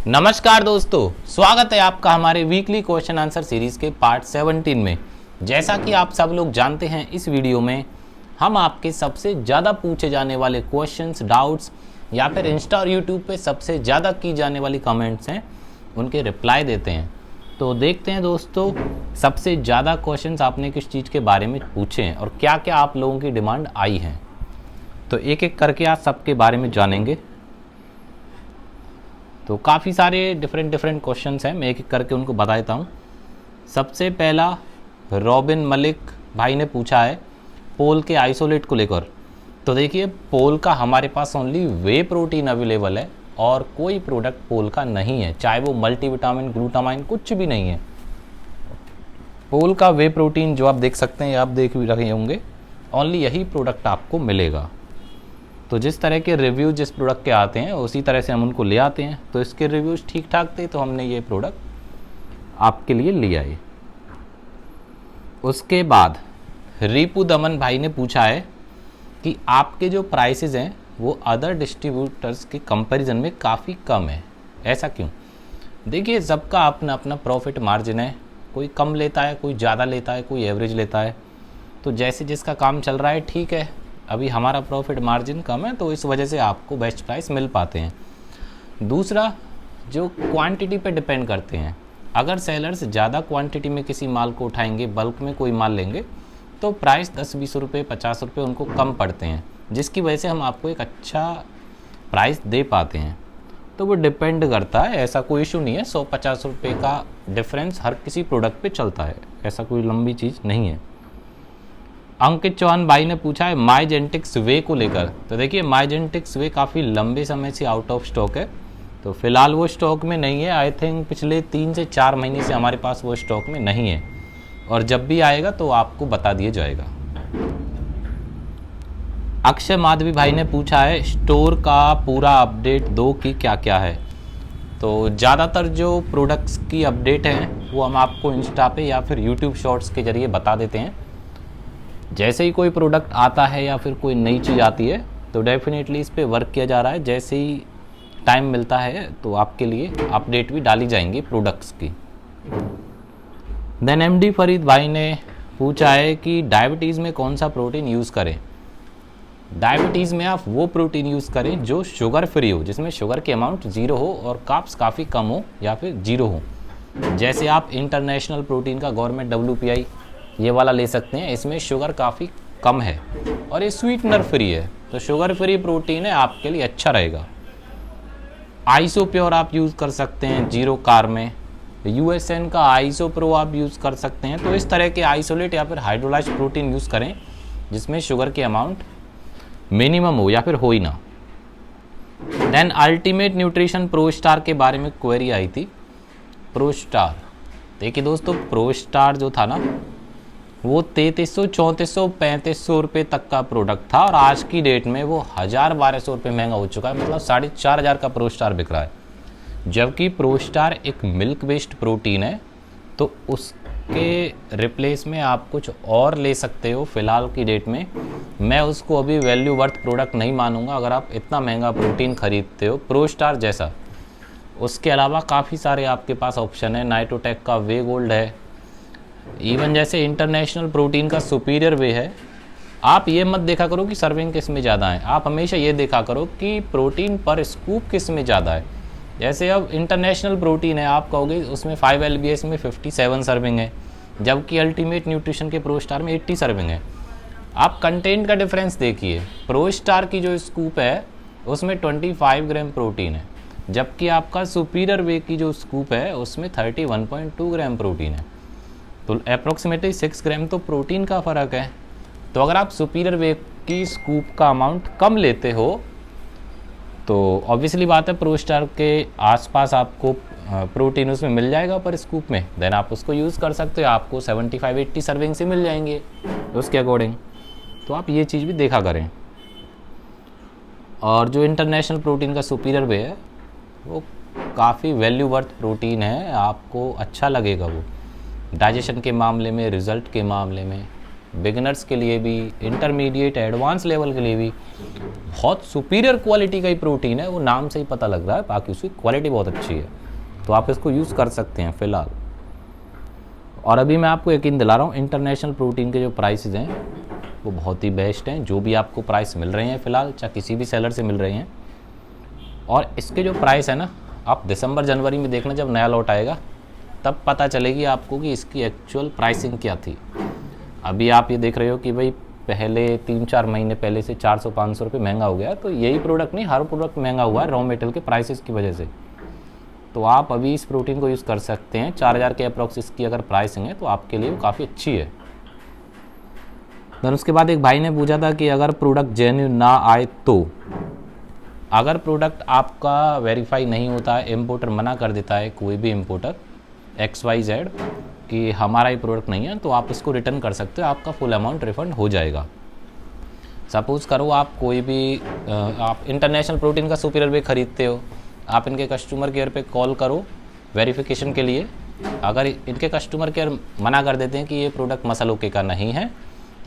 नमस्कार दोस्तों, स्वागत है आपका हमारे वीकली क्वेश्चन आंसर सीरीज के पार्ट 17 में। जैसा कि आप सब लोग जानते हैं, इस वीडियो में हम आपके सबसे ज़्यादा पूछे जाने वाले क्वेश्चंस, डाउट्स या फिर इंस्टा और यूट्यूब पे सबसे ज़्यादा की जाने वाली कमेंट्स हैं, उनके रिप्लाई देते हैं। तो देखते हैं दोस्तों, सबसे ज़्यादा क्वेश्चंस आपने किस चीज़ के बारे में पूछे हैं और क्या क्या आप लोगों की डिमांड आई है। तो एक एक करके आप सबके बारे में जानेंगे। तो काफ़ी सारे डिफरेंट क्वेश्चंस हैं, मैं एक एक करके उनको बता देता हूँ। सबसे पहला रॉबिन मलिक भाई ने पूछा है पोल के आइसोलेट को लेकर। तो देखिए, पोल का हमारे पास ओनली वे प्रोटीन अवेलेबल है और कोई प्रोडक्ट पोल का नहीं है, चाहे वो मल्टीविटामिन, ग्लूटामाइन, कुछ भी नहीं है। पोल का वे प्रोटीन जो आप देख सकते हैं, आप देख भी रहे होंगे, ओनली यही प्रोडक्ट आपको मिलेगा। तो जिस तरह के रिव्यू जिस प्रोडक्ट के आते हैं उसी तरह से हम उनको ले आते हैं। तो इसके रिव्यूज़ ठीक ठाक थे तो हमने ये प्रोडक्ट आपके लिए लिया है। उसके बाद रिपु दमन भाई ने पूछा है कि आपके जो प्राइसेस हैं वो अदर डिस्ट्रीब्यूटर्स के कंपैरिजन में काफ़ी कम है, ऐसा क्यों? देखिए, सबका अपना अपना प्रॉफिट मार्जिन है, कोई कम लेता है, कोई ज़्यादा लेता है, कोई एवरेज लेता है। तो जैसे जिसका काम चल रहा है, ठीक है। अभी हमारा प्रॉफिट मार्जिन कम है तो इस वजह से आपको बेस्ट प्राइस मिल पाते हैं। दूसरा, जो क्वांटिटी पे डिपेंड करते हैं। अगर सेलर्स ज़्यादा क्वांटिटी में किसी माल को उठाएंगे, बल्क में कोई माल लेंगे, तो प्राइस 10-20 रुपये, 50 रुपये उनको कम पड़ते हैं, जिसकी वजह से हम आपको एक अच्छा प्राइस दे पाते हैं। तो वो डिपेंड करता है, ऐसा कोई इशू नहीं है। 100-50 रुपये का डिफरेंस हर किसी प्रोडक्ट पे चलता है, ऐसा कोई लंबी चीज़ नहीं है। अंकित चौहान भाई ने पूछा है माइजेंटिक्स वे को लेकर। तो देखिए, माइजेंटिक्स वे काफ़ी लंबे समय से आउट ऑफ स्टॉक है, तो फिलहाल वो स्टॉक में नहीं है। आई थिंक पिछले 3 से 4 महीने से हमारे पास वो स्टॉक में नहीं है, और जब भी आएगा तो आपको बता दिया जाएगा। अक्षय माधवी भाई ने पूछा है स्टोर का पूरा अपडेट दो कि क्या क्या है। तो ज़्यादातर जो प्रोडक्ट्स की अपडेट हैं वो हम आपको इंस्टा पे या फिर यूट्यूब शॉर्ट्स के ज़रिए बता देते हैं। जैसे ही कोई प्रोडक्ट आता है या फिर कोई नई चीज़ आती है तो डेफिनेटली इस पे वर्क किया जा रहा है। जैसे ही टाइम मिलता है तो आपके लिए अपडेट भी डाली जाएंगी प्रोडक्ट्स की। देन एमडी फरीद भाई ने पूछा है कि डायबिटीज़ में कौन सा प्रोटीन यूज़ करें। डायबिटीज़ में आप वो प्रोटीन यूज़ करें जो शुगर फ्री हो, जिसमें शुगर की अमाउंट 0 हो और कार्ब्स काफ़ी कम हो या फिर 0 हो। जैसे आप इंटरनेशनल प्रोटीन का गवर्नमेंट WPI ये वाला ले सकते हैं, इसमें शुगर काफ़ी कम है और ये स्वीटनर फ्री है, तो शुगर फ्री प्रोटीन है, आपके लिए अच्छा रहेगा। आइसो प्योर आप यूज़ कर सकते हैं 0 कार्ब में। USN का आइसो प्रो आप यूज़ कर सकते हैं। तो इस तरह के आइसोलेट या फिर हाइड्रोलाइज्ड प्रोटीन यूज़ करें जिसमें शुगर की अमाउंट मिनिमम हो या फिर हो ही ना। Then Ultimate Nutrition Pro Star के बारे में क्वेरी आई थी। प्रो स्टार, देखिए दोस्तों, प्रो स्टार जो था ना वो 3300, 3400, 3500 रुपये तक का प्रोडक्ट था और आज की डेट में वो 1000-1200 रुपये महंगा हो चुका है। मतलब 4500 का प्रो स्टार बिक रहा है। जबकि प्रो स्टार एक मिल्क बेस्ड प्रोटीन है, तो उसके रिप्लेस में आप कुछ और ले सकते हो फ़िलहाल की डेट में। मैं उसको अभी वैल्यू वर्थ प्रोडक्ट नहीं मानूंगा अगर आप इतना महंगा प्रोटीन खरीदते हो प्रो स्टार जैसा। उसके अलावा काफ़ी सारे आपके पास ऑप्शन है। नाइटोटेक का वे गोल्ड है, इवन जैसे इंटरनेशनल प्रोटीन का सुपीरियर वे है। आप ये मत देखा करो कि सर्विंग किस में ज़्यादा है, आप हमेशा ये देखा करो कि प्रोटीन पर स्कूप किस में ज़्यादा है। जैसे अब इंटरनेशनल प्रोटीन है, आप कहोगे उसमें 5 LBS में 57 सर्विंग है, जबकि अल्टीमेट न्यूट्रिशन के प्रो स्टार में 80 सर्विंग है। आप कंटेंट का डिफरेंस देखिए, प्रो स्टार की जो स्कूप है उसमें 25 ग्राम प्रोटीन है, जबकि आपका सुपीरियर वे की जो स्कूप है उसमें 31.2 ग्राम प्रोटीन है। तो अप्रोक्सीमेटली 6 ग्राम तो प्रोटीन का फ़र्क है। तो अगर आप सुपीरियर वे की स्कूप का अमाउंट कम लेते हो तो ऑब्वियसली बात है प्रो स्टार के आसपास आपको प्रोटीन उसमें मिल जाएगा पर स्कूप में, देन आप उसको यूज़ कर सकते हो। आपको 75-80 सर्विंग से मिल जाएंगे उसके अकॉर्डिंग। तो आप ये चीज़ भी देखा करें। और जो इंटरनेशनल प्रोटीन का सुपीरियर वे है वो काफ़ी वैल्यू वर्थ प्रोटीन है, आपको अच्छा लगेगा वो डाइजेशन के मामले में, रिज़ल्ट के मामले में, बिगिनर्स के लिए भी, इंटरमीडिएट एडवांस लेवल के लिए भी बहुत सुपीरियर क्वालिटी का ही प्रोटीन है। वो नाम से ही पता लग रहा है, बाकी उसकी क्वालिटी बहुत अच्छी है। तो आप इसको यूज़ कर सकते हैं फ़िलहाल। और अभी मैं आपको यकीन दिला रहा हूँ, इंटरनेशनल प्रोटीन के जो प्राइसेस हैं वो बहुत ही बेस्ट हैं। जो भी आपको प्राइस मिल रहे हैं फ़िलहाल, चाहे किसी भी सेलर से मिल रहे हैं, और इसके जो प्राइस है ना, आप दिसंबर जनवरी में देखना, जब नया लॉट आएगा तब पता चलेगी आपको कि इसकी एक्चुअल प्राइसिंग क्या थी। अभी आप ये देख रहे हो कि भाई पहले 3-4 महीने पहले से 400-500 रुपये महंगा हो गया। तो यही प्रोडक्ट नहीं, हर प्रोडक्ट महंगा हुआ है रॉ मटेरियल के प्राइसेस की वजह से। तो आप अभी इस प्रोटीन को यूज़ कर सकते हैं। 4000 के अप्रॉक्स इसकी अगर प्राइसिंग है तो आपके लिए वो काफ़ी अच्छी है। देन उसके बाद एक भाई ने पूछा था कि अगर प्रोडक्ट जेन्युइन ना आए तो, अगर प्रोडक्ट आपका वेरीफाई नहीं होता है, इम्पोर्टर मना कर देता है, कोई भी इम्पोर्टर XYZ कि हमारा ही प्रोडक्ट नहीं है, तो आप इसको रिटर्न कर सकते हो, आपका फुल अमाउंट रिफ़ंड हो जाएगा। सपोज़ करो आप कोई भी आप इंटरनेशनल प्रोटीन का सुपीरियर भी ख़रीदते हो, आप इनके कस्टमर केयर पे कॉल करो वेरिफिकेशन के लिए। अगर इनके कस्टमर केयर मना कर देते हैं कि ये प्रोडक्ट मसल ओके का नहीं है,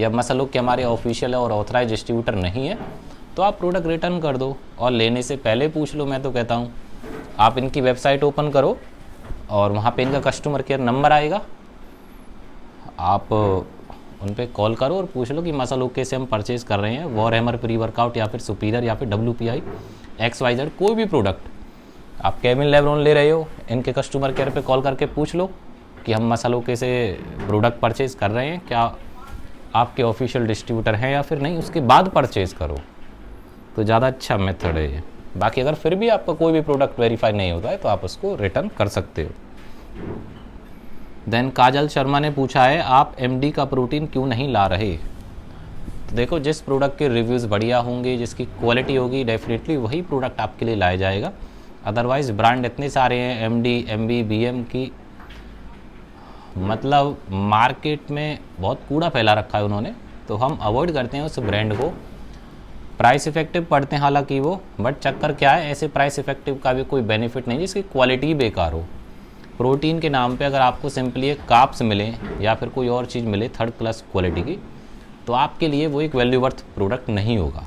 या मसल ओके हमारे ऑफिशियल और ऑथराइज डिस्ट्रीब्यूटर नहीं है, तो आप प्रोडक्ट रिटर्न कर दो। और लेने से पहले पूछ लो, मैं तो कहता हूँ आप इनकी वेबसाइट ओपन करो और वहाँ पे इनका कस्टमर केयर नंबर आएगा, आप उन पे कॉल करो और पूछ लो कि मसल ओके से हम परचेज़ कर रहे हैं वॉरहेमर प्री वर्कआउट या फिर सुपीरियर या फिर WPI XYZ कोई भी प्रोडक्ट। आप केविन लेब्रॉन ले रहे हो, इनके कस्टमर केयर पे कॉल करके पूछ लो कि हम मसल ओके से प्रोडक्ट परचेज़ कर रहे हैं, क्या आपके ऑफिशियल डिस्ट्रीब्यूटर हैं या फिर नहीं, उसके बाद परचेज़ करो, तो ज़्यादा अच्छा मेथड है ये। बाकी अगर फिर भी आपका कोई भी प्रोडक्ट वेरीफाई नहीं होता है तो आप उसको रिटर्न कर सकते हो। देन काजल शर्मा ने पूछा है आप MD का प्रोटीन क्यों नहीं ला रहे। तो देखो, जिस प्रोडक्ट के रिव्यूज़ बढ़िया होंगे, जिसकी क्वालिटी होगी, डेफिनेटली वही प्रोडक्ट आपके लिए लाया जाएगा। अदरवाइज़ ब्रांड इतने सारे हैं MD MB BM की, मतलब मार्केट में बहुत कूड़ा फैला रखा है उन्होंने, तो हम अवॉइड करते हैं उस ब्रांड को। प्राइस इफेक्टिव पड़ते हैं हालांकि वो, बट चक्कर क्या है, ऐसे प्राइस इफेक्टिव का भी कोई बेनिफिट नहीं जिसकी क्वालिटी बेकार हो। प्रोटीन के नाम पे अगर आपको सिंपली एक कार्ब्स मिले या फिर कोई और चीज़ मिले थर्ड क्लास क्वालिटी की, तो आपके लिए वो एक वैल्यू वर्थ प्रोडक्ट नहीं होगा।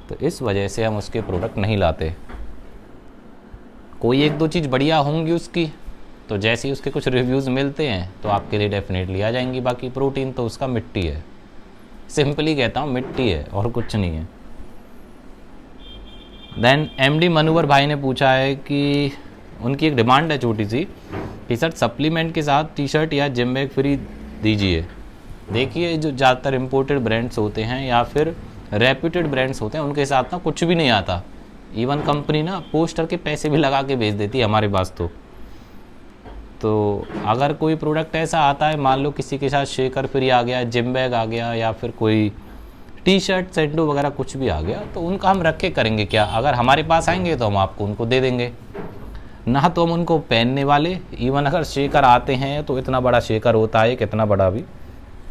तो इस वजह से हम उसके प्रोडक्ट नहीं लाते। कोई एक दो चीज़ बढ़िया होंगी उसकी, तो जैसे ही उसके कुछ रिव्यूज़ मिलते हैं तो आपके लिए डेफिनेटली आ जाएंगी। बाकी प्रोटीन तो उसका मिट्टी है, सिंपली कहता हूँ मिट्टी है और कुछ नहीं है। देन MD मनोवर भाई ने पूछा है कि उनकी एक डिमांड है छोटी सी कि सर सप्लीमेंट के साथ T-शर्ट या जिम बैग फ्री दीजिए। देखिए, जो ज़्यादातर इम्पोर्टेड ब्रांड्स होते हैं या फिर रेप्यूटेड ब्रांड्स होते हैं उनके साथ ना कुछ भी नहीं आता। इवन कंपनी ना पोस्टर के पैसे भी लगा के भेज देती है हमारे पास। तो अगर कोई प्रोडक्ट ऐसा आता है, मान लो किसी के साथ शेकर फ्री आ गया, जिम बैग आ गया या फिर कोई T-शर्ट सैंडो वगैरह कुछ भी आ गया, तो उनका हम रखे करेंगे क्या। अगर हमारे पास आएंगे तो हम आपको उनको दे देंगे, ना तो हम उनको पहनने वाले। इवन अगर शेकर आते हैं तो इतना बड़ा शेकर होता है, कितना बड़ा भी,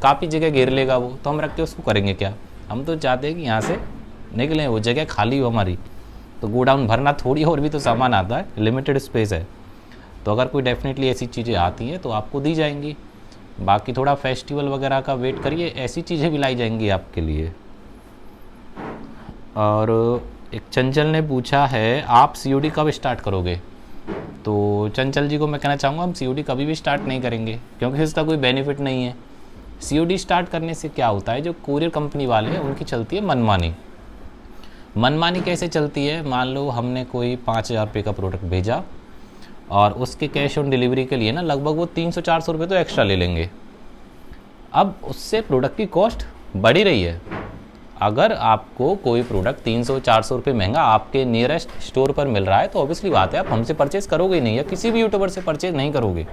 काफ़ी जगह घेर लेगा वो, तो हम रख के उसको करेंगे क्या। हम तो चाहते हैं कि यहाँ से निकलें, वो जगह खाली हो हमारी। तो गोडाउन भरना थोड़ी, और भी तो सामान आता है, लिमिटेड स्पेस है। तो अगर कोई डेफिनेटली ऐसी चीज़ें आती हैं तो आपको दी जाएंगी। बाकी थोड़ा फेस्टिवल वगैरह का वेट करिए, ऐसी चीज़ें भी लाई जाएंगी आपके लिए। और एक चंचल ने पूछा है आप COD कब स्टार्ट करोगे। तो चंचल जी को मैं कहना चाहूँगा हम COD कभी भी स्टार्ट नहीं करेंगे, क्योंकि इसका कोई बेनिफिट नहीं है। COD स्टार्ट करने से क्या होता है, जो कोरियर कंपनी वाले हैं उनकी चलती है मनमानी। मनमानी कैसे चलती है, मान लो हमने कोई 5000 रुपये का प्रोडक्ट भेजा और उसके कैश ऑन डिलीवरी के लिए ना लगभग वो 300-400 रुपये तो एक्स्ट्रा ले लेंगे। अब उससे प्रोडक्ट की कॉस्ट बढ़ी रही है। अगर आपको कोई प्रोडक्ट 300-400 रुपये महंगा आपके नियरेस्ट स्टोर पर मिल रहा है, तो ऑब्वियसली बात है आप हमसे परचेज करोगे ही नहीं, या किसी भी यूट्यूबर से परचेज नहीं करोगे।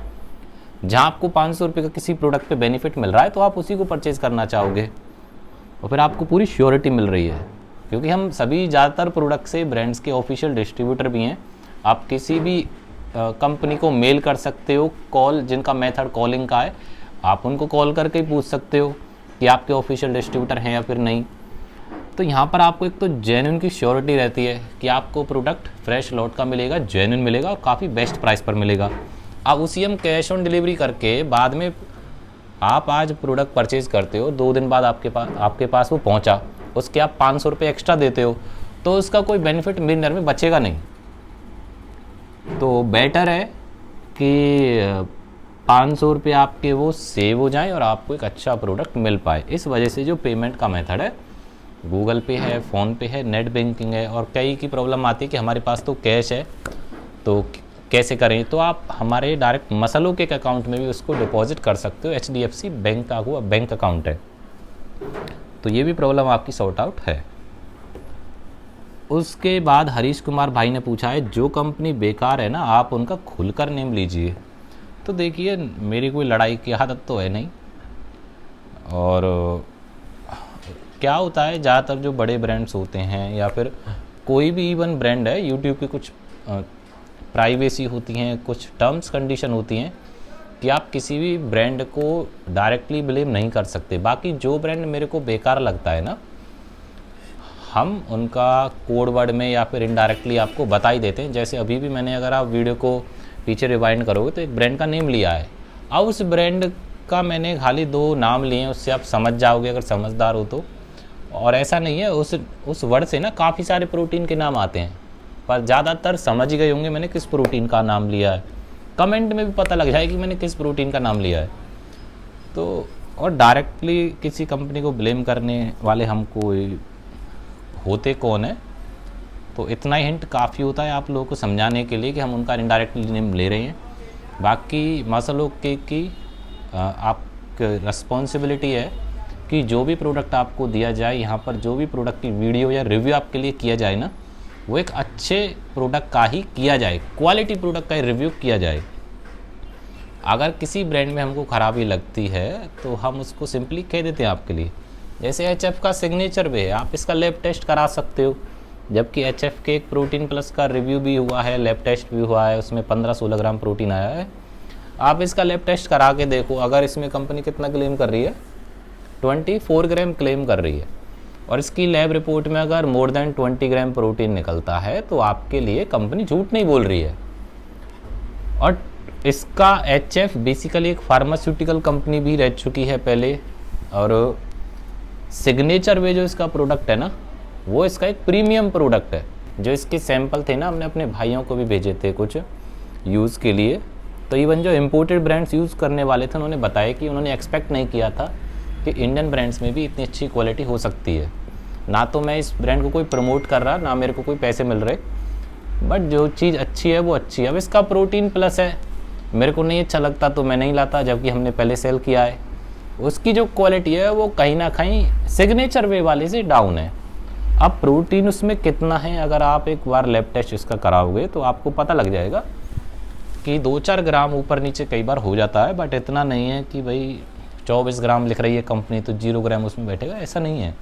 जहाँ आपको 500 रुपये का किसी प्रोडक्ट पे बेनिफिट मिल रहा है तो आप उसी को परचेज करना चाहोगे, और फिर आपको पूरी श्योरिटी मिल रही है। क्योंकि हम सभी ज़्यादातर प्रोडक्ट से ब्रांड्स के ऑफिशियल डिस्ट्रीब्यूटर भी हैं। आप किसी भी कंपनी को मेल कर सकते हो, कॉल, जिनका मेथड कॉलिंग का है, आप उनको कॉल करके ही पूछ सकते हो कि आपके ऑफिशियल डिस्ट्रीब्यूटर हैं या फिर नहीं। तो यहाँ पर आपको एक तो जेन्युइन की श्योरिटी रहती है कि आपको प्रोडक्ट फ्रेश लॉट का मिलेगा, जेन्युइन मिलेगा और काफ़ी बेस्ट प्राइस पर मिलेगा। अब उसी हम कैश ऑन डिलीवरी करके बाद में आप आज प्रोडक्ट परचेज़ करते हो, 2 दिन बाद आपके पास वो पहुँचा, उसके आप 500 रुपये एक्स्ट्रा देते हो, तो उसका कोई बेनिफिट मेरे नर में बचेगा नहीं। तो बेटर है कि 500 रुपये आपके वो सेव हो जाए और आपको एक अच्छा प्रोडक्ट मिल पाए। इस वजह से जो पेमेंट का मेथड है, गूगल पे है, फ़ोनपे है, नेट बैंकिंग है, और कई की प्रॉब्लम आती है कि हमारे पास तो कैश है तो कैसे करें, तो आप हमारे डायरेक्ट मसलों के अकाउंट में भी उसको डिपॉजिट कर सकते हो। HDFC बैंक का हुआ बैंक अकाउंट है, तो ये भी प्रॉब्लम आपकी सॉर्ट आउट है। उसके बाद हरीश कुमार भाई ने पूछा है, जो कंपनी बेकार है ना, आप उनका खुलकर नेम लीजिए। तो देखिए, मेरी कोई लड़ाई की आदत तो है नहीं, और क्या होता है ज़्यादातर जो बड़े ब्रांड्स होते हैं या फिर कोई भी इवन ब्रांड है, यूट्यूब की कुछ प्राइवेसी होती हैं, कुछ टर्म्स कंडीशन होती हैं कि आप किसी भी ब्रांड को डायरेक्टली ब्लेम नहीं कर सकते। बाकी जो ब्रांड मेरे को बेकार लगता है ना, हम उनका कोड वर्ड में या फिर इनडायरेक्टली आपको बता ही देते हैं। जैसे अभी भी मैंने, अगर आप वीडियो को पीछे रिवाइंड करोगे तो एक ब्रांड का नेम लिया है, अब उस ब्रांड का मैंने खाली 2 नाम लिए हैं, उससे आप समझ जाओगे अगर समझदार हो तो। और ऐसा नहीं है, उस वर्ड से ना काफ़ी सारे प्रोटीन के नाम आते हैं, पर ज़्यादातर समझ ही गए होंगे मैंने किस प्रोटीन का नाम लिया है। कमेंट में भी पता लग जाएगी मैंने किस प्रोटीन का नाम लिया है। तो और डायरेक्टली किसी कंपनी को ब्लेम करने वाले हम कोई होते कौन है, तो इतना ही हिंट काफ़ी होता है आप लोगों को समझाने के लिए कि हम उनका इनडायरेक्टली नेम ले रहे हैं। बाकी मसलों की आप रिस्पॉन्सिबिलिटी है कि जो भी प्रोडक्ट आपको दिया जाए, यहाँ पर जो भी प्रोडक्ट की वीडियो या रिव्यू आपके लिए किया जाए ना, वो एक अच्छे प्रोडक्ट का ही किया जाए, क्वालिटी प्रोडक्ट का ही रिव्यू किया जाए। अगर किसी ब्रांड में हमको ख़राबी लगती है तो हम उसको सिंपली कह देते हैं आपके लिए। जैसे HF का सिग्नेचर भी है, आप इसका लैब टेस्ट करा सकते हो, जबकि HF के एक प्रोटीन प्लस का रिव्यू भी हुआ है, लैब टेस्ट भी हुआ है, उसमें 15-16 ग्राम प्रोटीन आया है। आप इसका लैब टेस्ट करा के देखो, अगर इसमें कंपनी कितना क्लेम कर रही है, 24 ग्राम क्लेम कर रही है, और इसकी लैब रिपोर्ट में अगर मोर देन 20 ग्राम प्रोटीन निकलता है, तो आपके लिए कंपनी झूठ नहीं बोल रही है। और इसका HF बेसिकली एक फार्मास्यूटिकल कंपनी भी रह चुकी है पहले, और सिग्नेचर वे जो इसका प्रोडक्ट है ना, वो इसका एक प्रीमियम प्रोडक्ट है। जो इसके सैंपल थे ना, हमने अपने भाइयों को भी भेजे थे कुछ यूज़ के लिए, तो इवन जो इम्पोर्टेड ब्रांड्स यूज़ करने वाले थे उन्होंने बताया कि उन्होंने एक्सपेक्ट नहीं किया था कि इंडियन ब्रांड्स में भी इतनी अच्छी क्वालिटी हो सकती है। ना तो मैं इस ब्रांड को कोई प्रमोट कर रहा, ना मेरे को कोई पैसे मिल रहे, बट जो चीज़ अच्छी है वो अच्छी है। अब इसका प्रोटीन प्लस है, मेरे को नहीं अच्छा लगता तो मैं नहीं लाता, जबकि हमने पहले सेल किया है। उसकी जो क्वालिटी है वो कहीं ना कहीं सिग्नेचर वे वाले से डाउन है। अब प्रोटीन उसमें कितना है, अगर आप एक बार लैब टेस्ट इसका कराओगे तो आपको पता लग जाएगा कि 2-4 ग्राम ऊपर नीचे कई बार हो जाता है, बट इतना नहीं है कि भाई 24 ग्राम लिख रही है कंपनी तो 0 ग्राम उसमें बैठेगा, ऐसा नहीं है।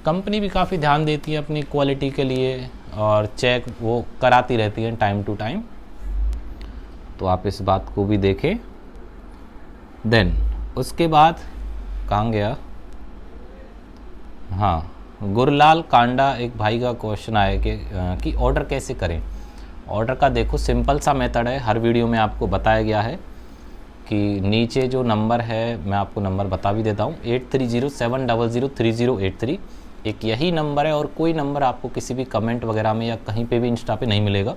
कंपनी भी काफ़ी ध्यान देती है अपनी क्वालिटी के लिए, और चेक वो कराती रहती है टाइम टू टाइम, तो आप इस बात को भी देखें। देन उसके बाद कहाँ गया, हाँ, गुरलाल कांडा एक भाई का क्वेश्चन आया कि ऑर्डर कैसे करें। ऑर्डर का देखो सिंपल सा मेथड है, हर वीडियो में आपको बताया गया है कि नीचे जो नंबर है, मैं आपको नंबर बता भी देता हूँ, 8307003083, एक यही नंबर है, और कोई नंबर आपको किसी भी कमेंट वगैरह में या कहीं पे भी इंस्टा पे नहीं मिलेगा।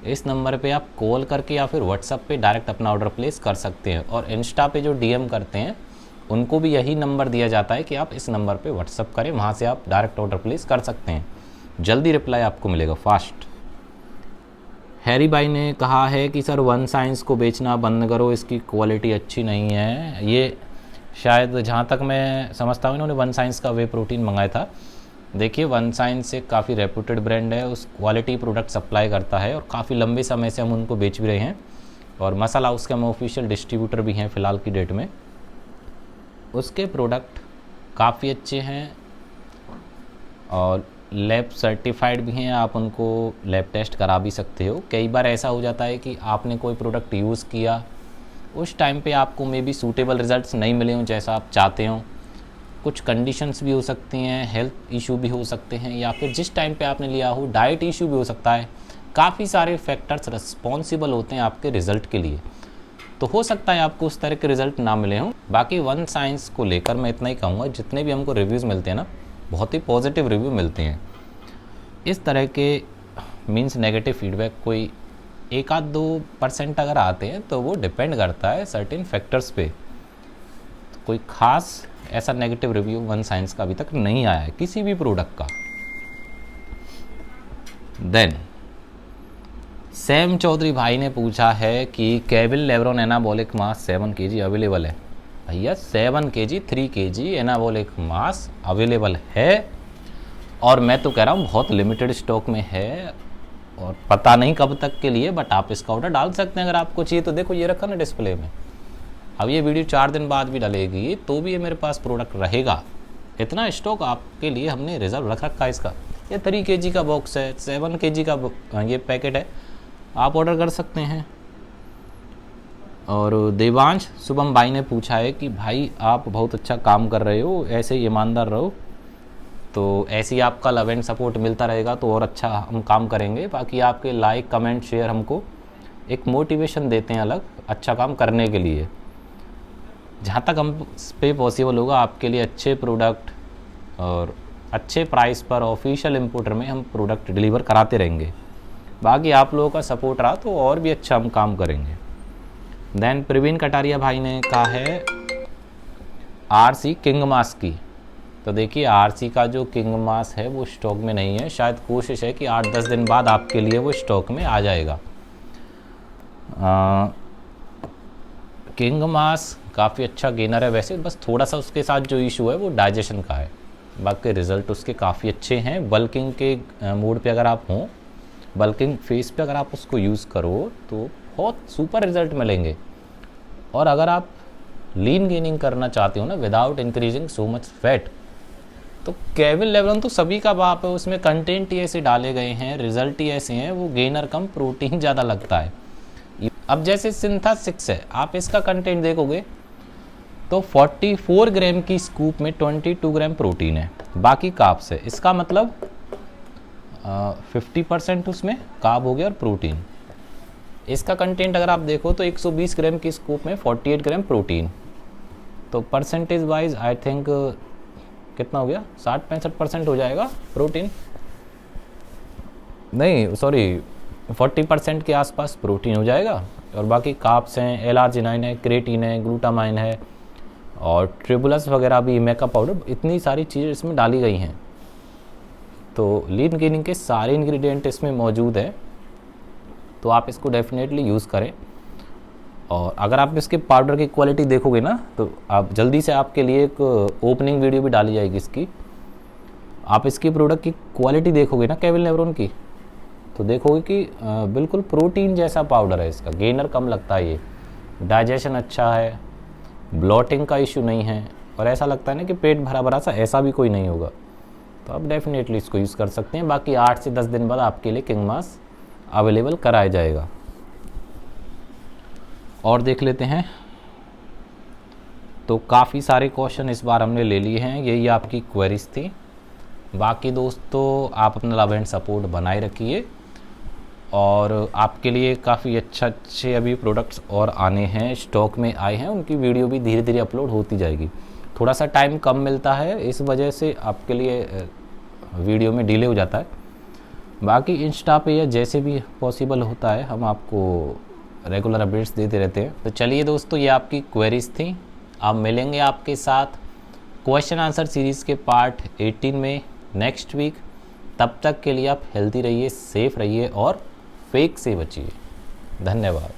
इस नंबर पे आप कॉल करके या फिर व्हाट्सअप पे डायरेक्ट अपना ऑर्डर प्लेस कर सकते हैं, और इंस्टा पे जो DM करते हैं उनको भी यही नंबर दिया जाता है कि आप इस नंबर पे व्हाट्सअप करें, वहाँ से आप डायरेक्ट ऑर्डर प्लेस कर सकते हैं, जल्दी रिप्लाई आपको मिलेगा, फास्ट। हैरी भाई ने कहा है कि सर वन साइंस को बेचना बंद करो, इसकी क्वालिटी अच्छी नहीं है। ये शायद जहाँ तक मैं समझता हूँ इन्होंने वन साइंस का वे प्रोटीन मंगाया था। देखिए, वन साइंस एक काफ़ी रेप्यूटेड ब्रांड है, उस क्वालिटी प्रोडक्ट सप्लाई करता है, और काफ़ी लंबे समय से हम उनको बेच भी रहे हैं, और मसाला हाउस के हम ऑफिशियल डिस्ट्रीब्यूटर भी हैं फ़िलहाल की डेट में। उसके प्रोडक्ट काफ़ी अच्छे हैं और लैब सर्टिफाइड भी हैं, आप उनको लैब टेस्ट करा भी सकते हो। कई बार ऐसा हो जाता है कि आपने कोई प्रोडक्ट यूज़ किया, उस टाइम पे आपको मे बी सूटेबल रिजल्ट्स नहीं मिले हों जैसा आप चाहते हो, कुछ कंडीशंस भी हो सकती हैं, हेल्थ इशू भी हो सकते हैं, या फिर जिस टाइम पे आपने लिया हो डाइट इशू भी हो सकता है। काफ़ी सारे फैक्टर्स रिस्पॉन्सिबल होते हैं आपके रिज़ल्ट के लिए, तो हो सकता है आपको उस तरह के रिज़ल्ट ना मिले हों। बाकी वन साइंस को लेकर मैं इतना ही कहूँगा, जितने भी हमको रिव्यूज़ मिलते हैं ना, बहुत ही पॉजिटिव रिव्यू मिलते हैं। इस तरह के मीन्स नेगेटिव फीडबैक कोई एक आध 2% अगर आते हैं तो वो डिपेंड करता है सर्टेन फैक्टर्स पे। तो कोई खास ऐसा नेगेटिव रिव्यू वन साइंस का अभी तक नहीं आया है किसी भी प्रोडक्ट का। देन सैम चौधरी भाई ने पूछा है कि केविल लेब्रोन एनाबॉलिक मास 7 kg अवेलेबल है। भैया 7 kg 3 kg एनाबॉलिक मास अवेलेबल है, और मैं तो कह रहा हूँ बहुत लिमिटेड स्टॉक में है और पता नहीं कब तक के लिए, बट आप इसका ऑर्डर डाल सकते हैं अगर आपको चाहिए तो। देखो ये रखा ना डिस्प्ले में, अब ये वीडियो 4 दिन बाद भी डलेगी तो भी ये मेरे पास प्रोडक्ट रहेगा। इतना स्टॉक आपके लिए हमने रिजर्व रख रखा है इसका। ये 3 kg का बॉक्स है, 7 kg का ये पैकेट है, आप ऑर्डर कर सकते हैं। और देवांश शुभम भाई ने पूछा है कि भाई आप बहुत अच्छा काम कर रहे हो, ऐसे ही ईमानदार रहो, तो ऐसे ही आपका लव एंड सपोर्ट मिलता रहेगा तो और अच्छा हम काम करेंगे। बाकी आपके लाइक कमेंट शेयर हमको एक मोटिवेशन देते हैं अलग अच्छा काम करने के लिए। जहाँ तक हम पे पॉसिबल होगा आपके लिए अच्छे प्रोडक्ट और अच्छे प्राइस पर ऑफिशियल इंपोर्टर में हम प्रोडक्ट डिलीवर कराते रहेंगे। बाकी आप लोगों का सपोर्ट रहा तो और भी अच्छा हम काम करेंगे। देन प्रवीण कटारिया भाई ने कहा है आरसी किंग मास की। तो देखिए आरसी का जो किंग मास है वो स्टॉक में नहीं है, शायद कोशिश है कि 8-10 दिन बाद आपके लिए वो स्टॉक में आ जाएगा। किंग मास काफ़ी अच्छा गेनर है वैसे, बस थोड़ा सा उसके साथ जो इशू है वो डाइजेशन का है। बाकी रिज़ल्ट उसके काफ़ी अच्छे हैं। बल्किंग के मोड पे अगर आप हों, बल्किंग फेस पे अगर आप उसको यूज़ करो तो बहुत सुपर रिज़ल्ट मिलेंगे। और अगर आप लीन गेनिंग करना चाहते हो ना without increasing so much fat, तो केविल लेब्रोन तो सभी का बाप है, उसमें कंटेंट ही ऐसे डाले गए हैं, रिजल्ट ही ऐसे हैं, वो गेनर कम प्रोटीन ज़्यादा लगता है। अब जैसे सिंथा 6 है, आप इसका कंटेंट देखोगे तो 44 ग्राम की स्कूप में 22 ग्राम प्रोटीन है, बाकी कार्ब्स है। इसका मतलब 50% उसमें कार्ब हो गया और प्रोटीन। इसका कंटेंट अगर आप देखो तो 120 ग्राम की स्कूप में 48 ग्राम प्रोटीन, तो परसेंटेज वाइज आई थिंक कितना हो गया, 60-65% हो जाएगा प्रोटीन, नहीं सॉरी 40% के आसपास प्रोटीन हो जाएगा। और बाकी कार्ब्स हैं, एल-आर्जिनाइन है, क्रेटीन है, ग्लूटामाइन है और ट्रिबुलस वगैरह भी, मेकअप पाउडर, इतनी सारी चीज़ें इसमें डाली गई हैं। तो लीन गेनिंग के सारे इंग्रेडिएंट इसमें मौजूद हैं, तो आप इसको डेफिनेटली यूज़ करें। और अगर आप इसके पाउडर की क्वालिटी देखोगे ना तो आप जल्दी से आपके लिए एक ओपनिंग वीडियो भी डाली जाएगी इसकी। आप इसकी प्रोडक्ट की क्वालिटी देखोगे ना केविल लेब्रोन की, तो देखोगे कि बिल्कुल प्रोटीन जैसा पाउडर है। इसका गेनर कम लगता है, ये डाइजेशन अच्छा है, ब्लॉटिंग का इशू नहीं है, और ऐसा लगता है ना कि पेट भरा भरा सा, ऐसा भी कोई नहीं होगा। तो आप डेफिनेटली इसको यूज़ कर सकते हैं। बाकी 8 से 10 दिन बाद आपके लिए किंग मास अवेलेबल कराया जाएगा। और देख लेते हैं, तो काफ़ी सारे क्वेश्चन इस बार हमने ले लिए हैं, यही आपकी क्वेरीज थी। बाकी दोस्तों आप अपना लव एंड सपोर्ट बनाए रखिए, और आपके लिए काफ़ी अच्छे अभी प्रोडक्ट्स और आने हैं, स्टॉक में आए हैं, उनकी वीडियो भी धीरे धीरे अपलोड होती जाएगी। थोड़ा सा टाइम कम मिलता है, इस वजह से आपके लिए वीडियो में डिले हो जाता है। बाकी इंस्टा पे या जैसे भी पॉसिबल होता है हम आपको रेगुलर अपडेट्स देते रहते हैं। तो चलिए दोस्तों, ये आपकी क्वेरीज थी। अब मिलेंगे आपके साथ क्वेश्चन आंसर सीरीज़ के पार्ट 18 में नेक्स्ट वीक। तब तक के लिए आप हेल्दी रहिए, सेफ रहिए और फेक से बचिए। धन्यवाद।